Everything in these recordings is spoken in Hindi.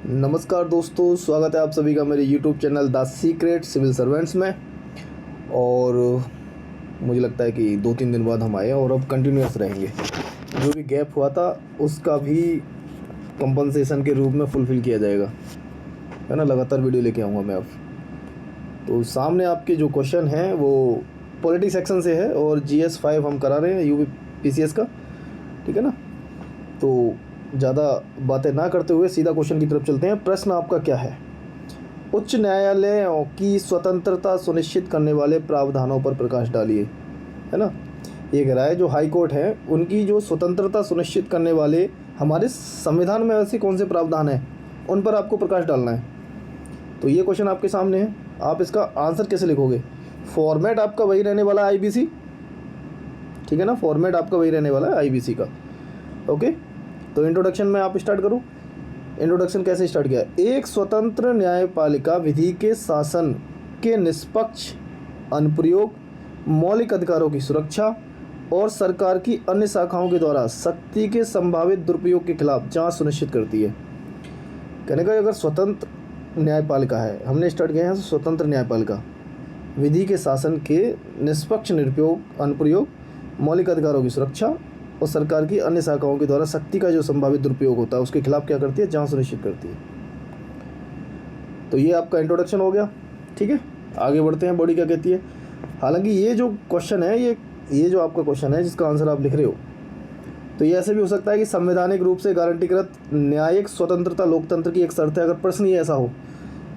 नमस्कार दोस्तों, स्वागत है आप सभी का मेरे YouTube channel The Secret Civil Servants में। और मुझे लगता है कि 2-3 दिन बाद हम आए और अब कंटिन्यूस रहेंगे। जो भी गैप हुआ था उसका भी कंपनसेशन के रूप में फुलफ़िल किया जाएगा, है ना। लगातार वीडियो लेके आऊँगा मैं अब। तो सामने आपके जो क्वेश्चन हैं वो पॉलिटी सेक्शन से है और GS 5 हम करा रहे हैं UPPCS का, ठीक है ना। तो ज़्यादा बातें ना करते हुए सीधा क्वेश्चन की तरफ चलते हैं। प्रश्न आपका क्या है? उच्च न्यायालयों की स्वतंत्रता सुनिश्चित करने वाले प्रावधानों पर प्रकाश डालिए, है ना। ये कह रहा है जो हाई कोर्ट है उनकी जो स्वतंत्रता सुनिश्चित करने वाले हमारे संविधान में ऐसे कौन से प्रावधान हैं उन पर आपको प्रकाश डालना है। तो ये क्वेश्चन आपके सामने है, आप इसका आंसर कैसे लिखोगे? फॉर्मेट आपका वही रहने वाला है IBC, ठीक है ना। फॉर्मेट आपका वही रहने वाला है IBC का, ओके। तो इंट्रोडक्शन में आप स्टार्ट करो। इंट्रोडक्शन कैसे स्टार्ट किया? एक स्वतंत्र न्यायपालिका विधि के शासन के निष्पक्ष अनुप्रयोग, मौलिक अधिकारों की सुरक्षा और सरकार की अन्य शाखाओं के द्वारा शक्ति के संभावित दुरुपयोग के खिलाफ जांच सुनिश्चित करती है। कहने का अगर स्वतंत्र न्यायपालिका है, हमने स्टार्ट किया है स्वतंत्र न्यायपालिका विधि के शासन के निष्पक्ष अनुप्रयोग, मौलिक अधिकारों की सुरक्षा और सरकार की अन्य शाखाओं के द्वारा शक्ति का जो संभावित दुरुपयोग होता है उसके खिलाफ क्या करती है? जांच सुनिश्चित करती है। तो ये आपका इंट्रोडक्शन हो गया, ठीक है। आगे बढ़ते हैं, बॉडी क्या कहती है। हालांकि ये जो क्वेश्चन है ये जो आपका क्वेश्चन है जिसका आंसर आप लिख रहे हो, तो ये ऐसे भी हो सकता है कि संवैधानिक रूप से गारंटीकृत न्यायिक स्वतंत्रता लोकतंत्र की एक शर्त है। अगर प्रश्न ये ऐसा हो,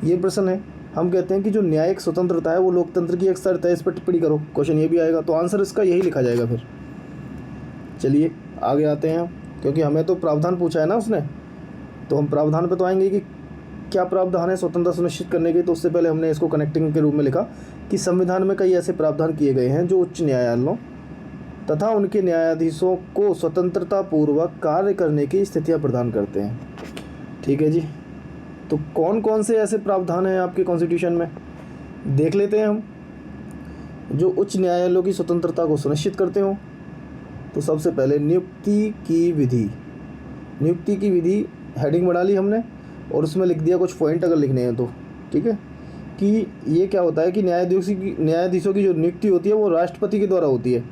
ये प्रश्न है, हम कहते हैं कि जो न्यायिक स्वतंत्रता है वो लोकतंत्र की एक शर्त है, इस पर टिप्पणी करो। क्वेश्चन ये भी आएगा तो आंसर इसका यही लिखा जाएगा फिर। चलिए आगे आते हैं, क्योंकि हमें तो प्रावधान पूछा है ना उसने, तो हम प्रावधान पे तो आएंगे कि क्या प्रावधान है स्वतंत्रता सुनिश्चित करने के। तो उससे पहले हमने इसको कनेक्टिंग के रूप में लिखा कि संविधान में कई ऐसे प्रावधान किए गए हैं जो उच्च न्यायालयों तथा उनके न्यायाधीशों को स्वतंत्रता पूर्वक कार्य करने की स्थितियाँ प्रदान करते हैं, ठीक है जी। तो कौन कौन से ऐसे प्रावधान हैं आपके कॉन्स्टिट्यूशन में, देख लेते हैं हम, जो उच्च न्यायालयों की स्वतंत्रता को सुनिश्चित करते हों। तो सबसे पहले नियुक्ति की विधि। नियुक्ति की विधि हेडिंग बना ली हमने और उसमें लिख दिया कुछ पॉइंट अगर लिखने हैं तो, ठीक है। कि ये क्या होता है कि न्यायाधीशों की जो नियुक्ति होती है वो राष्ट्रपति के द्वारा होती है।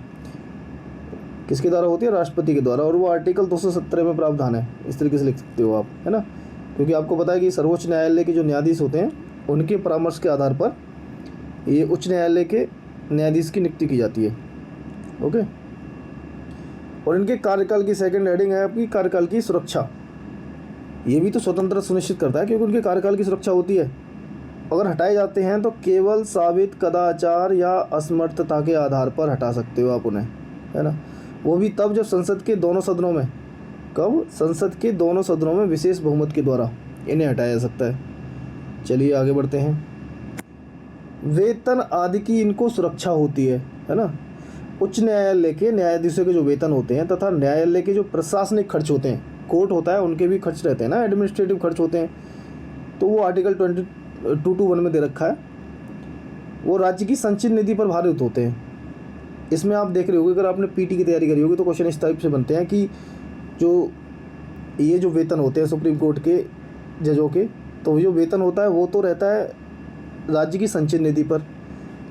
किसके द्वारा होती है? राष्ट्रपति के द्वारा। और वो आर्टिकल 217 में प्रावधान है, इस तरीके से लिख सकते हो आप, है ना। क्योंकि आपको पता है कि सर्वोच्च न्यायालय के जो न्यायाधीश होते हैं उनके परामर्श के आधार पर ये उच्च न्यायालय के न्यायाधीश की नियुक्ति की जाती है, ओके। और इनके कार्यकाल की सेकंड हेडिंग है आपकी कार्यकाल की सुरक्षा। ये भी तो स्वतंत्रता सुनिश्चित करता है क्योंकि उनके कार्यकाल की सुरक्षा होती है। अगर हटाए जाते हैं तो केवल साबित कदाचार या असमर्थता के आधार पर हटा सकते हो आप उन्हें, है ना। वो भी तब जब संसद के दोनों सदनों में, कब? संसद के दोनों सदनों में विशेष बहुमत के द्वारा इन्हें हटाया जा सकता है। चलिए आगे बढ़ते हैं। वेतन आदि की इनको सुरक्षा होती है ना। उच्च न्यायालय के न्यायाधीशों के जो वेतन होते हैं तथा न्यायालय के जो प्रशासनिक खर्च होते हैं, कोर्ट होता है उनके भी खर्च रहते हैं ना, एडमिनिस्ट्रेटिव खर्च होते हैं, तो वो आर्टिकल 2221 में दे रखा है। वो राज्य की संचित निधि पर भारित होते हैं। इसमें आप देख रहे होगे, अगर आपने PT की तैयारी करी होगी तो क्वेश्चन इस टाइप से बनते हैं कि ये जो वेतन होते हैं सुप्रीम कोर्ट के जजों के, तो जो वेतन होता है वो तो रहता है राज्य की संचित निधि पर,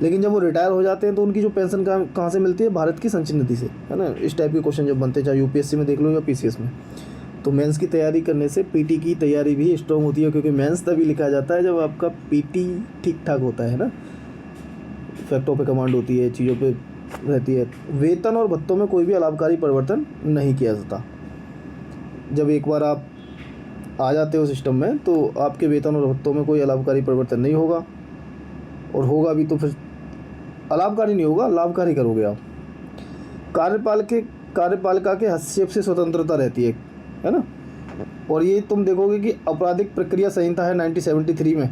लेकिन जब वो रिटायर हो जाते हैं तो उनकी जो पेंशन कहाँ से मिलती है? भारत की संचित निधि से, है ना। इस टाइप के क्वेश्चन जब बनते हैं, चाहे UPSC में देख लो या PCS में, तो मेंस की तैयारी करने से PT की तैयारी भी स्ट्रॉन्ग होती है, क्योंकि मेंस तभी लिखा जाता है जब आपका PT ठीक ठाक होता है ना, फैक्टों पे कमांड होती है, चीज़ों पे रहती है। वेतन और भत्तों में कोई भी अलाभकारी परिवर्तन नहीं किया जाता। जब एक बार आप आ जाते हो सिस्टम में तो आपके वेतन और भत्तों में कोई अलाभकारी परिवर्तन नहीं होगा, और होगा भी तो फिर अलाभकारी नहीं होगा, लाभकारी करोगे आप। कार्यपालिका के हस्तक्षेप से स्वतंत्रता रहती है ना। और ये तुम देखोगे कि आपराधिक प्रक्रिया संहिता है 1973 में,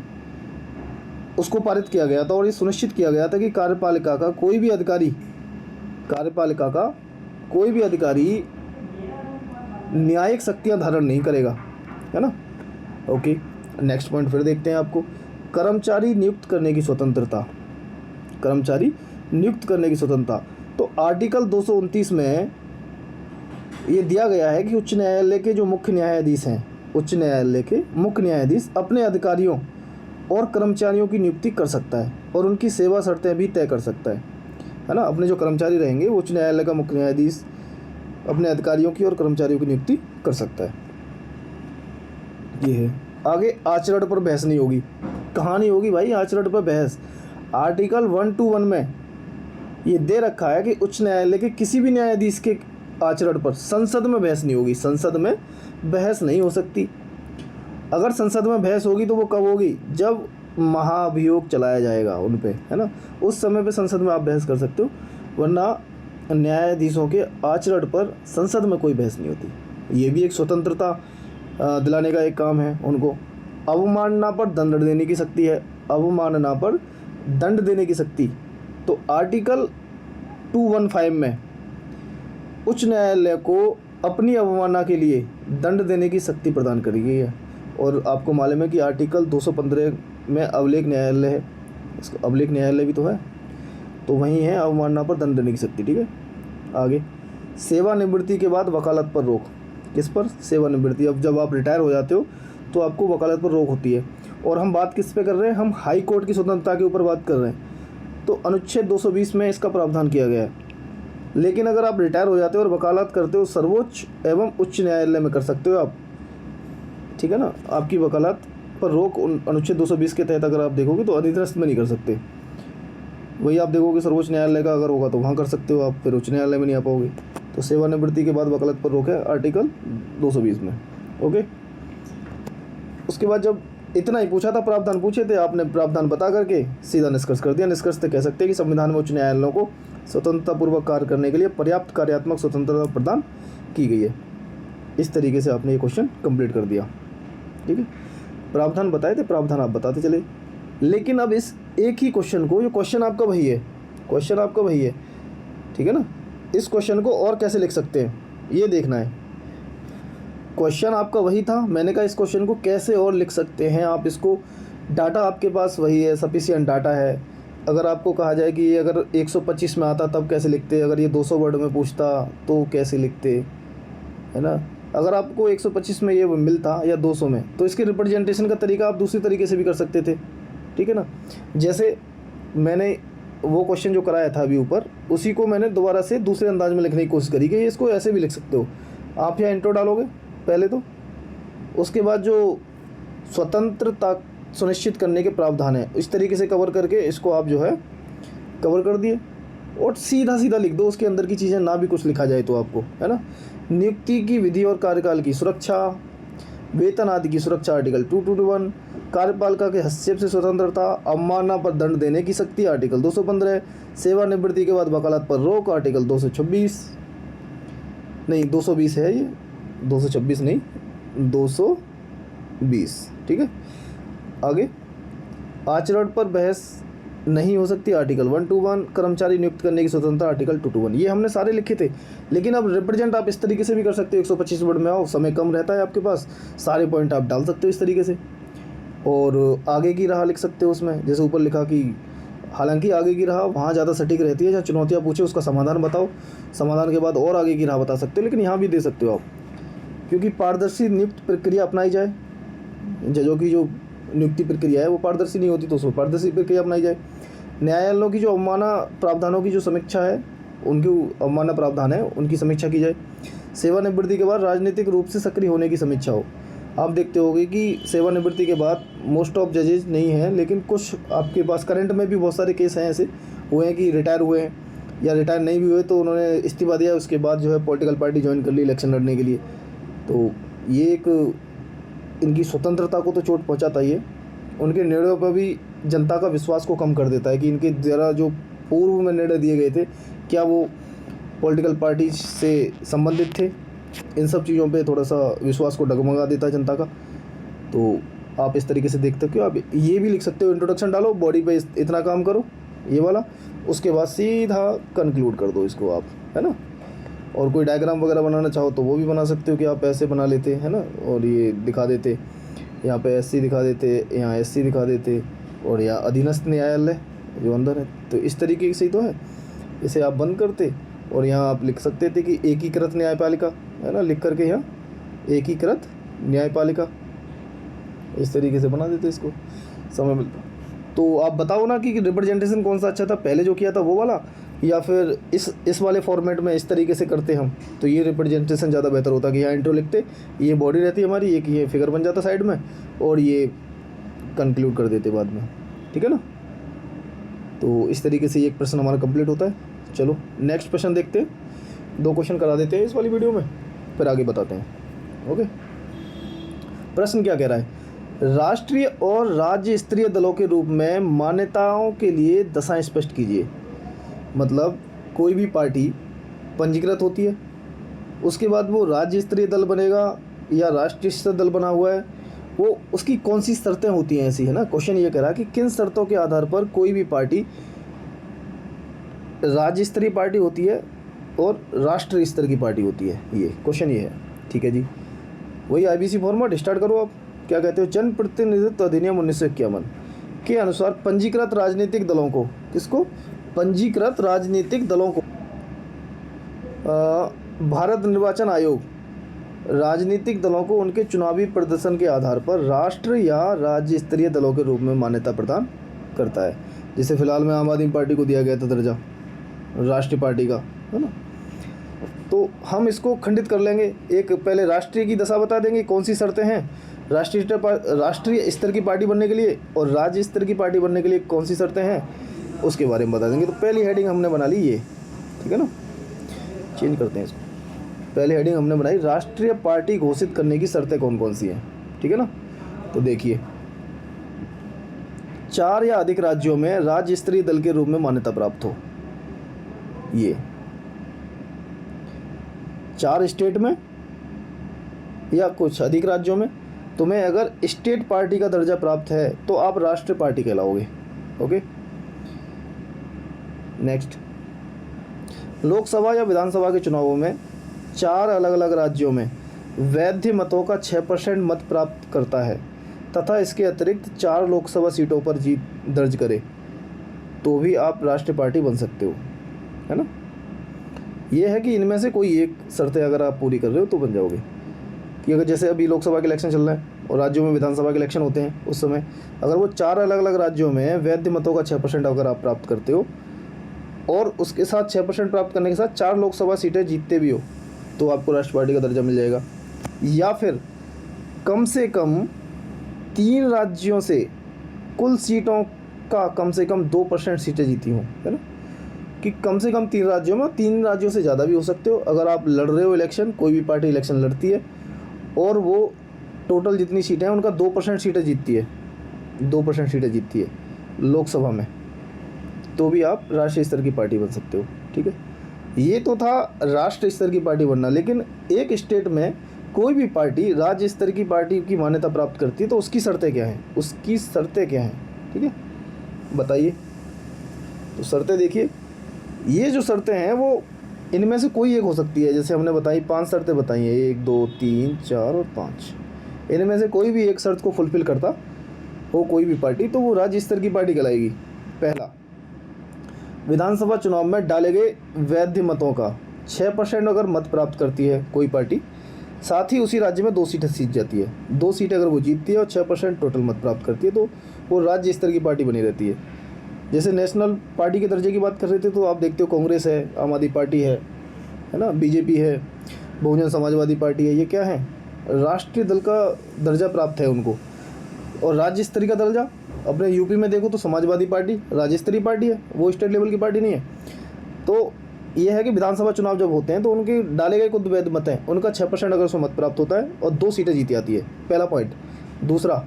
उसको पारित किया गया था और ये सुनिश्चित किया गया था कि कार्यपालिका का कोई भी अधिकारी न्यायिक शक्तियाँ धारण नहीं करेगा, है ना। ओके, नेक्स्ट पॉइंट फिर देखते हैं आपको। कर्मचारी नियुक्त करने की स्वतंत्रता। तो आर्टिकल 229 में ये दिया गया है कि उच्च न्यायालय के जो मुख्य न्यायाधीश हैं, उच्च न्यायालय के मुख्य न्यायाधीश अपने अधिकारियों और कर्मचारियों की नियुक्ति कर सकता है और उनकी सेवा शर्तें भी तय कर सकता है ना। अपने जो कर्मचारी रहेंगे वो उच्च न्यायालय का मुख्य न्यायाधीश अपने अधिकारियों की और कर्मचारियों की नियुक्ति कर सकता है। ये है। आगे आचरण पर बहस नहीं होगी। कहाँ नहीं होगी भाई आचरण पर बहस? आर्टिकल 121 में ये दे रखा है कि उच्च न्यायालय के किसी भी न्यायाधीश के आचरण पर संसद में बहस नहीं होगी। संसद में बहस नहीं हो सकती। अगर संसद में बहस होगी तो वो कब होगी? जब महाभियोग चलाया जाएगा उन पे, है ना, उस समय पे संसद में आप बहस कर सकते हो, वरना न्यायाधीशों के आचरण पर संसद में कोई बहस नहीं होती। ये भी एक स्वतंत्रता दिलाने का एक काम है उनको। अवमानना पर दंड देने की शक्ति है। अवमानना पर दंड देने की शक्ति तो आर्टिकल 215 में उच्च न्यायालय को अपनी अवमानना के लिए दंड देने की शक्ति प्रदान करी गई है। और आपको मालूम है कि आर्टिकल 215 में अभिलेख न्यायालय है, इसको अभिलेख न्यायालय भी तो है, तो वहीं है अवमानना पर दंड देने की शक्ति। ठीक है। आगे सेवानिवृत्ति के बाद वकालत पर रोक। किस पर? सेवानिवृत्ति। अब जब आप रिटायर हो जाते हो तो आपको वकालत पर रोक होती है। और हम बात किस पे कर रहे हैं? हम हाई कोर्ट की स्वतंत्रता के ऊपर बात कर रहे हैं। तो अनुच्छेद 220 में इसका प्रावधान किया गया है। लेकिन अगर आप रिटायर हो जाते हो और वकालत करते हो सर्वोच्च एवं उच्च न्यायालय में कर सकते हो आप, ठीक है ना। आपकी वकालत पर रोक अनुच्छेद 220 के तहत अगर आप देखोगे तो अधिनस्थ में नहीं कर सकते। वही आप देखोगे सर्वोच्च न्यायालय का अगर होगा तो वहाँ कर सकते हो आप, फिर उच्च न्यायालय में नहीं आ पाओगे। तो सेवानिवृत्ति के बाद वकालत पर रोक है आर्टिकल 220 में। ओके। उसके बाद जब इतना ही पूछा था, प्रावधान पूछे थे, आपने प्रावधान बता करके सीधा निष्कर्ष कर दिया। निष्कर्ष से कह सकते हैं कि संविधान में उच्च न्यायालयों को स्वतंत्रतापूर्वक कार्य करने के लिए पर्याप्त कार्यात्मक स्वतंत्रता प्रदान की गई है। इस तरीके से आपने ये क्वेश्चन कंप्लीट कर दिया। ठीक है। प्रावधान बताए थे, प्रावधान आप बताते चले। लेकिन अब इस एक ही क्वेश्चन को, ये क्वेश्चन आपका वही है, क्वेश्चन आपका वही है, ठीक है ना। इस क्वेश्चन को और कैसे लिख सकते हैं ये देखना है। क्वेश्चन आपका वही था, मैंने कहा इस क्वेश्चन को कैसे और लिख सकते हैं आप। इसको डाटा आपके पास वही है, सफिशिएंट डाटा है। अगर आपको कहा जाए कि ये अगर 125 में आता तब कैसे लिखते, अगर ये 200 वर्ड में पूछता तो कैसे लिखते, है ना। अगर आपको 125 में ये मिलता या 200 में, तो इसके रिप्रेजेंटेशन का तरीका आप दूसरी तरीके से भी कर सकते थे। ठीक है ना। जैसे मैंने वो क्वेश्चन जो कराया था अभी ऊपर, उसी को मैंने दोबारा से दूसरे अंदाज में लिखने की कोशिश करी कि इसको ऐसे भी लिख सकते हो आप। यहाँ इंट्रो डालोगे पहले तो, उसके बाद जो स्वतंत्रता सुनिश्चित करने के प्रावधान है इस तरीके से कवर करके इसको आप जो है कवर कर दिए, और सीधा सीधा लिख दो उसके अंदर की चीज़ें, ना भी कुछ लिखा जाए तो आपको, है ना। नियुक्ति की विधि और कार्यकाल की सुरक्षा, वेतन आदि की सुरक्षा आर्टिकल 221, कार्यपालिका के हस्तक्षेप से स्वतंत्रता, अवमानना पर दंड देने की शक्ति आर्टिकल 215, सेवानिवृत्ति के बाद वकालत पर रोक आर्टिकल 226, नहीं 220 है ये, 226 नहीं 220। ठीक है। आगे आचरण पर बहस नहीं हो सकती आर्टिकल 121, कर्मचारी नियुक्त करने की स्वतंत्रता आर्टिकल 221। ये हमने सारे लिखे थे। लेकिन अब रिप्रेजेंट आप इस तरीके से भी कर सकते हो, 125 वर्ड में आओ, समय कम रहता है आपके पास, सारे पॉइंट आप डाल सकते हो इस तरीके से। और आगे की राह लिख सकते हो उसमें, जैसे ऊपर लिखा कि हालांकि आगे की राह वहाँ ज़्यादा सटीक रहती है, जहाँ चुनौतियाँ पूछे उसका समाधान बताओ, समाधान के बाद और आगे की राह बता सकते हो। लेकिन यहाँ भी दे सकते हो आप, क्योंकि पारदर्शी नियुक्त प्रक्रिया अपनाई जाए। जजों की जो नियुक्ति प्रक्रिया है वो पारदर्शी नहीं होती, तो उसमें पारदर्शी प्रक्रिया अपनाई जाए। न्यायालयों की जो अवमानना प्रावधानों की जो समीक्षा है, उनकी अवमानना प्रावधान है उनकी समीक्षा की जाए। सेवानिवृत्ति के बाद राजनीतिक रूप से सक्रिय होने की समीक्षा हो। आप देखते होंगे कि सेवानिवृत्ति के बाद मोस्ट ऑफ जजेज नहीं हैं, लेकिन कुछ आपके पास करंट में भी बहुत सारे केस हैं ऐसे हुए हैं कि रिटायर हुए हैं या रिटायर नहीं भी हुए तो उन्होंने इस्तीफा दिया, उसके बाद जो है पॉलिटिकल पार्टी ज्वाइन कर ली इलेक्शन लड़ने के लिए। तो ये एक इनकी स्वतंत्रता को तो चोट पहुंचाता ही है, उनके निर्णयों पर भी जनता का विश्वास को कम कर देता है कि इनके ज़रा जो पूर्व में निर्णय दिए गए थे क्या वो पॉलिटिकल पार्टी से संबंधित थे। इन सब चीज़ों पे थोड़ा सा विश्वास को डगमगा देता है जनता का। तो आप इस तरीके से देख सकते हो। आप ये भी लिख सकते हो, इंट्रोडक्शन डालो, बॉडी पे इतना काम करो ये वाला, उसके बाद सीधा कंक्लूड कर दो इसको आप, है ना। और कोई डायग्राम वगैरह बनाना चाहो तो वो भी बना सकते हो कि आप ऐसे बना लेते, है ना। और ये दिखा देते, यहाँ पे SC दिखा देते, यहाँ SC दिखा देते, और यहाँ अधीनस्थ न्यायालय जो अंदर है। तो इस तरीके से ही तो है, इसे आप बंद करते और यहाँ आप लिख सकते थे कि एकीकृत न्यायपालिका, है ना, लिख करके यहाँ एकीकृत न्यायपालिका, इस तरीके से बना देते इसको, समय मिलता। तो आप बताओ ना कि रिप्रेजेंटेशन कौन सा अच्छा था, पहले जो किया था वो वाला, या फिर इस वाले फॉर्मेट में इस तरीके से करते हम, तो ये रिप्रेजेंटेशन ज़्यादा बेहतर होता कि यहाँ इंट्रो लिखते, ये बॉडी रहती है हमारी, एक ये फिगर बन जाता साइड में, और ये कंक्लूड कर देते बाद में, ठीक है ना। तो इस तरीके से ये एक प्रश्न हमारा कंप्लीट होता है। चलो नेक्स्ट प्रश्न देखते हैं, 2 क्वेश्चन करा देते हैं इस वाली वीडियो में, फिर आगे बताते हैं। ओके, प्रश्न क्या कह रहा है, राष्ट्रीय और राज्य स्तरीय दलों के रूप में मान्यताओं के लिए दशाएं स्पष्ट कीजिए। मतलब कोई भी पार्टी पंजीकृत होती है, उसके बाद वो राज्य स्तरीय दल बनेगा या राष्ट्रीय स्तरीय दल बना हुआ है, वो उसकी कौन सी शर्तें होती हैं ऐसी, है ना। क्वेश्चन ये कह रहा है कि किन शर्तों के आधार पर कोई भी पार्टी राज्य स्तरीय पार्टी होती है और राष्ट्रीय स्तर की पार्टी होती है, ये क्वेश्चन ये है। ठीक है जी, वही IBC फॉर्मेट स्टार्ट करो आप। क्या कहते हो, जन प्रतिनिधित्व अधिनियम 1951 के अनुसार पंजीकृत राजनीतिक दलों को, किसको, पंजीकृत राजनीतिक दलों को भारत निर्वाचन आयोग राजनीतिक दलों को उनके चुनावी प्रदर्शन के आधार पर राष्ट्र या राज्य स्तरीय दलों के रूप में मान्यता प्रदान करता है। जैसे फिलहाल में आम आदमी पार्टी को दिया गया था दर्जा राष्ट्रीय पार्टी का, है ना। तो हम इसको खंडित कर लेंगे, एक पहले राष्ट्रीय की दशा बता देंगे कौन सी शर्तें हैं राष्ट्रीय स्तर की पार्टी बनने के लिए, और राज्य स्तर की पार्टी बनने के लिए कौन सी शर्तें हैं उसके बारे में बता देंगे। तो पहली हेडिंग हमने बना ली ये, ठीक है ना, चेंज करते हैं इसको। पहली हेडिंग हमने बनाई, राष्ट्रीय पार्टी घोषित करने की शर्तें कौन कौन सी हैं, ठीक है ना। तो देखिए, 4 या अधिक राज्यों में राज्य स्तरीय दल के रूप में मान्यता प्राप्त हो, ये 4 स्टेट में या कुछ अधिक राज्यों में तुम्हें अगर स्टेट पार्टी का दर्जा प्राप्त है तो आप राष्ट्रीय पार्टी कहलाओगे। ओके, नेक्स्ट, लोकसभा या विधानसभा के चुनावों में 4 अलग अलग राज्यों में वैध मतों का 6% मत प्राप्त करता है तथा इसके अतिरिक्त 4 लोकसभा सीटों पर जीत दर्ज करे तो भी आप राष्ट्रीय पार्टी बन सकते हो, है ना। ये है कि इनमें से कोई एक शर्तें अगर आप पूरी कर रहे हो तो बन जाओगे। कि अगर जैसे अभी लोकसभा के इलेक्शन चल रहा है और राज्यों में विधानसभा के इलेक्शन होते हैं, उस समय अगर वो 4 अलग अलग राज्यों में वैध मतों का 6% अगर आप प्राप्त करते हो और उसके साथ 6% प्राप्त करने के साथ 4 लोकसभा सीटें जीतते भी हो तो आपको राष्ट्रीय पार्टी का दर्जा मिल जाएगा। या फिर कम से कम 3 राज्यों से कुल सीटों का कम से कम 2% सीटें जीती हों, है ना। कि कम से कम 3 राज्यों में, 3 राज्यों से ज़्यादा भी हो सकते हो। अगर आप लड़ रहे हो इलेक्शन, कोई भी पार्टी इलेक्शन लड़ती है और वो टोटल जितनी सीटें हैं उनका 2% सीटें जीतती है, 2% सीटें जीतती है लोकसभा में, तो भी आप राष्ट्रीय स्तर की पार्टी बन सकते हो। ठीक है, ये तो था राष्ट्रीय स्तर की पार्टी बनना। लेकिन एक स्टेट में कोई भी पार्टी राज्य स्तर की पार्टी की मान्यता प्राप्त करती है तो उसकी शर्तें क्या हैं, उसकी शर्तें क्या हैं, ठीक है, बताइए। तो शर्तें देखिए, ये जो शर्तें हैं वो इनमें से कोई एक हो सकती है। जैसे हमने बताई 5 शर्तें बताई हैं, 1 2 3 4 और 5। इनमें से कोई भी एक शर्त को फुलफिल करता हो कोई भी पार्टी तो वो राज्य स्तर की पार्टी कहलाएगी। पहला, विधानसभा चुनाव में डाले गए वैध मतों का 6% अगर मत प्राप्त करती है कोई पार्टी, साथ ही उसी राज्य में 2 सीटें जीत जाती है। 2 सीटें अगर वो जीतती है और 6% टोटल मत प्राप्त करती है तो वो राज्य स्तर की पार्टी बनी रहती है। जैसे नेशनल पार्टी के दर्जे की बात कर रहे थे तो आप देखते हो कांग्रेस है, आम आदमी पार्टी है ना, बीजेपी है, बहुजन समाजवादी पार्टी है, ये क्या है, राष्ट्रीय दल का दर्जा प्राप्त है उनको। और राज्य स्तरीय का दर्जा अपने यूपी में देखो तो समाजवादी पार्टी राज्य स्तरीय पार्टी है, वो स्टेट लेवल की पार्टी नहीं है। तो ये है कि विधानसभा चुनाव जब होते हैं तो उनके डाले गए कुछ वैध मत हैं, उनका 6% अगर उसमें मत प्राप्त होता है और 2 सीटें जीती जाती है, पहला पॉइंट। दूसरा,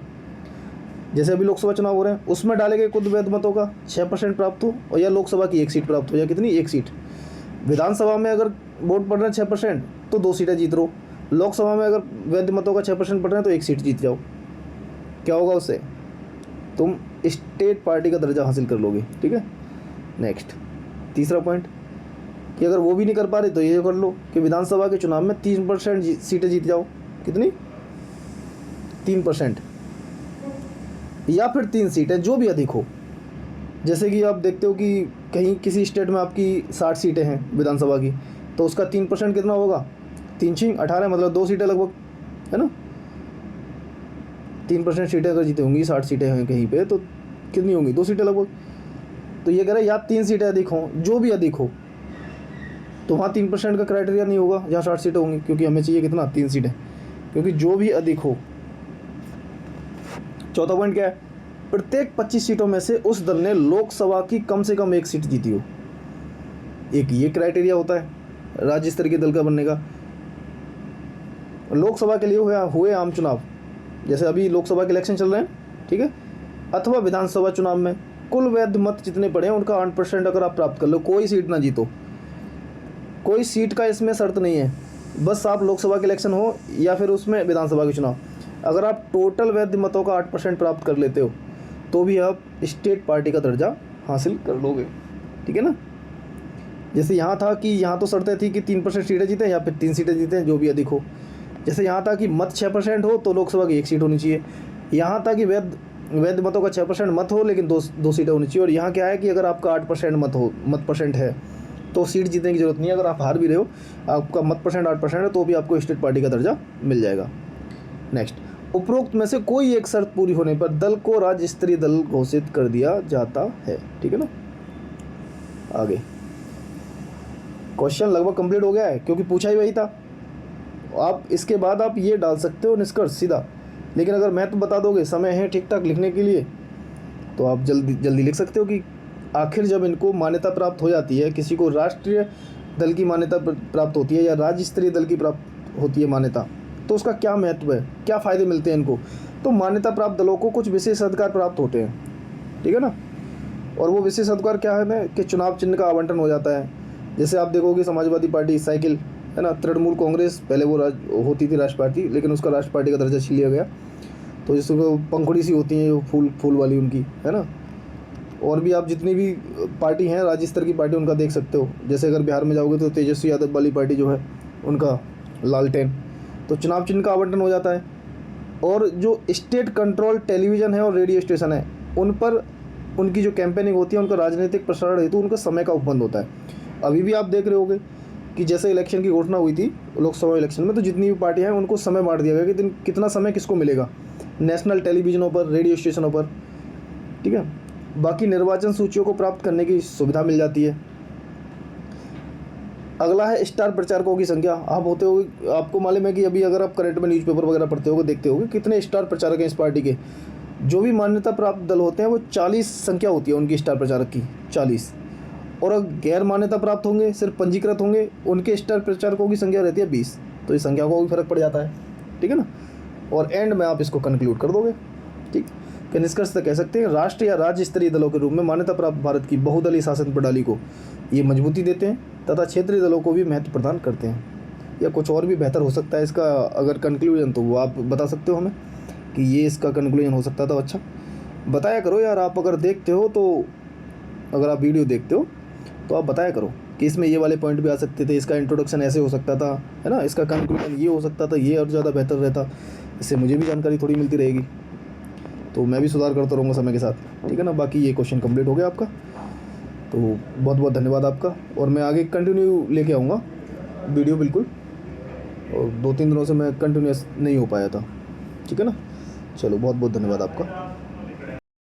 जैसे अभी लोकसभा चुनाव हो रहे हैं उसमें डाले गए कुछ वैध मतों का 6% प्राप्त हो, और या लोकसभा की 1 सीट प्राप्त हो, या कितनी, 1 सीट। विधानसभा में अगर वोट पड़ रहे हैं 6% तो 2 सीटें जीत रहो। लोकसभा में अगर वैध मतों का 6% पड़ रहे हैं तो 1 सीट जीत जाओ। क्या होगा उससे, तुम स्टेट पार्टी का दर्जा हासिल कर लोगे। ठीक है, नेक्स्ट, तीसरा पॉइंट कि अगर वो भी नहीं कर पा रहे तो ये कर लो कि विधानसभा के चुनाव में 3% सीटें जीत जाओ। कितनी, 3%, या फिर 3 सीटें, जो भी अधिक हो। जैसे कि आप देखते हो कि कहीं किसी स्टेट में आपकी 60 सीटें हैं विधानसभा की, तो उसका 3% कितना होगा, 3 6 18, मतलब 2 सीटें लगभग, है ना। 3% सीटें अगर जीते होंगी, 60 सीटें हैं कहीं पे, तो कितनी होंगी? 2 सीटें लगभग। तो ये कह रहे हैं या 3 सीटें अधिक हों, जो भी अधिक हो, तो वहाँ 3% का क्राइटेरिया नहीं होगा जहाँ 60 सीटें होंगी, क्योंकि हमें चाहिए कितना? 3 सीटें, क्योंकि जो भी अधिक हो। चौथा पॉइंट क्या है? प्रत्येक 25 सीटों में से उस दल ने लोकसभा की कम से कम 1 सीट जीती हो। एक ये क्राइटेरिया होता है राज्य स्तरीय के दल का बनने का। लोकसभा के लिए हुए आम चुनाव, जैसे अभी लोकसभा के इलेक्शन चल रहे हैं, ठीक है, अथवा विधानसभा चुनाव में कुल वैध मत जितने पड़े हैं उनका 8% अगर आप प्राप्त कर लो, कोई सीट ना जीतो, कोई सीट का इसमें शर्त नहीं है, बस आप लोकसभा के इलेक्शन हो या फिर उसमें विधानसभा के चुनाव, अगर आप टोटल वैध मतों का 8% प्राप्त कर लेते हो तो भी आप स्टेट पार्टी का दर्जा हासिल कर लोगे, ठीक है ना। जैसे यहाँ था कि यहाँ तो शर्तें थी कि 3% सीटें जीतें या फिर 3 सीटें जीतें, जो भी अधिक हो। जैसे यहाँ था कि मत 6% हो तो लोकसभा की 1 सीट होनी चाहिए, यहाँ था कि वैध मतों का 6% मत हो लेकिन दो सीटें होनी चाहिए। और यहाँ क्या है कि अगर आपका 8% मत परसेंट है तो सीट जीतने की जरूरत नहीं है, अगर आप हार भी रहे हो, आपका मत परसेंट 8% है, तो भी आपको स्टेट पार्टी का दर्जा मिल जाएगा। नेक्स्ट, उपरोक्त में से कोई एक शर्त पूरी होने पर दल को राज्य स्तरीय दल घोषित कर दिया जाता है, ठीक है ना। आगे क्वेश्चन लगभग कंप्लीट हो गया है, क्योंकि पूछा ही वही था। आप इसके बाद आप ये डाल सकते हो निष्कर्ष सीधा, लेकिन अगर मैं तो बता दोगे, समय है ठीक ठाक लिखने के लिए, तो आप जल्दी लिख सकते हो कि आखिर जब इनको मान्यता प्राप्त हो जाती है, किसी को राष्ट्रीय दल की मान्यता प्राप्त होती है या राज्य स्तरीय दल की प्राप्त होती है मान्यता, तो उसका क्या महत्व है, क्या फ़ायदे मिलते हैं इनको। तो मान्यता प्राप्त दलों को कुछ विशेष अधिकार प्राप्त होते हैं, ठीक है ना। और वो विशेष अधिकार क्या है कि चुनाव चिन्ह का आवंटन हो जाता है। जैसे आप देखोगे समाजवादी पार्टी साइकिल है ना, तृणमूल कांग्रेस पहले वो होती थी राष्ट्र पार्टी, लेकिन उसका राष्ट्र पार्टी का दर्जा छीन लिया गया। तो जिसको पंखुड़ी सी होती हैं फूल वाली उनकी, है ना। और भी आप जितनी भी पार्टी हैं राज्य स्तर की पार्टी, उनका देख सकते हो। जैसे अगर बिहार में जाओगे तो तेजस्वी यादव वाली पार्टी जो है उनका लालटेन। तो चुनाव चिन्ह का आवंटन हो जाता है। और जो स्टेट कंट्रोल टेलीविज़न है और रेडियो स्टेशन है, उन पर उनकी जो कैंपेनिंग होती है, उनका राजनीतिक प्रसारण हेतु उनका समय का उपबंध होता है। अभी भी आप देख रहे होगे कि जैसे इलेक्शन की घोषणा हुई थी लोकसभा इलेक्शन में, तो जितनी भी पार्टियां हैं उनको समय बांट दिया गया कि कितना समय किसको मिलेगा, नेशनल टेलीविज़नों पर, रेडियो स्टेशनों पर, ठीक है। बाकी निर्वाचन सूचियों को प्राप्त करने की सुविधा मिल जाती है। अगला है स्टार प्रचारकों की संख्या। आप होते हो, आपको मालूम है कि अभी अगर आप करंट में न्यूज़पेपर वगैरह पढ़ते होगे, देखते होगे कितने स्टार प्रचारक हैं इस पार्टी के। जो भी मान्यता प्राप्त दल होते हैं वो 40 संख्या होती है उनकी स्टार प्रचारक की, 40। और अगर गैर मान्यता प्राप्त होंगे, सिर्फ पंजीकृत होंगे, उनके स्टार प्रचारकों की संख्या रहती है 20। तो इस संख्या को भी फर्क पड़ जाता है, ठीक है ना। और एंड में आप इसको कंक्लूड कर दोगे, ठीक। कि निष्कर्ष कह सकते हैं राष्ट्रीय या राज्य स्तरीय दलों के रूप में मान्यता प्राप्त भारत की बहुदलीय शासन प्रणाली को ये मजबूती देते हैं तथा क्षेत्रीय दलों को भी महत्व प्रदान करते हैं। या कुछ और भी बेहतर हो सकता है इसका अगर कंक्लूजन, तो वो आप बता सकते हो हमें कि ये इसका कंक्लूजन हो सकता था। अच्छा बताया करो यार, आप अगर देखते हो तो, अगर आप वीडियो देखते हो तो आप बताया करो कि इसमें ये वाले पॉइंट भी आ सकते थे, इसका इंट्रोडक्शन ऐसे हो सकता था, है ना, इसका कंक्लूजन ये हो सकता था, ये और ज़्यादा बेहतर रहता। इससे मुझे भी जानकारी थोड़ी मिलती रहेगी, तो मैं भी सुधार करता रहूँगा समय के साथ, ठीक है ना। बाकी ये क्वेश्चन कंप्लीट हो गया आपका, तो बहुत बहुत धन्यवाद आपका। और मैं आगे कंटिन्यू लेके आऊँगा वीडियो बिल्कुल, और 2-3 दिनों से मैं कंटिन्यूस नहीं हो पाया था, ठीक है ना। चलो बहुत बहुत धन्यवाद आपका।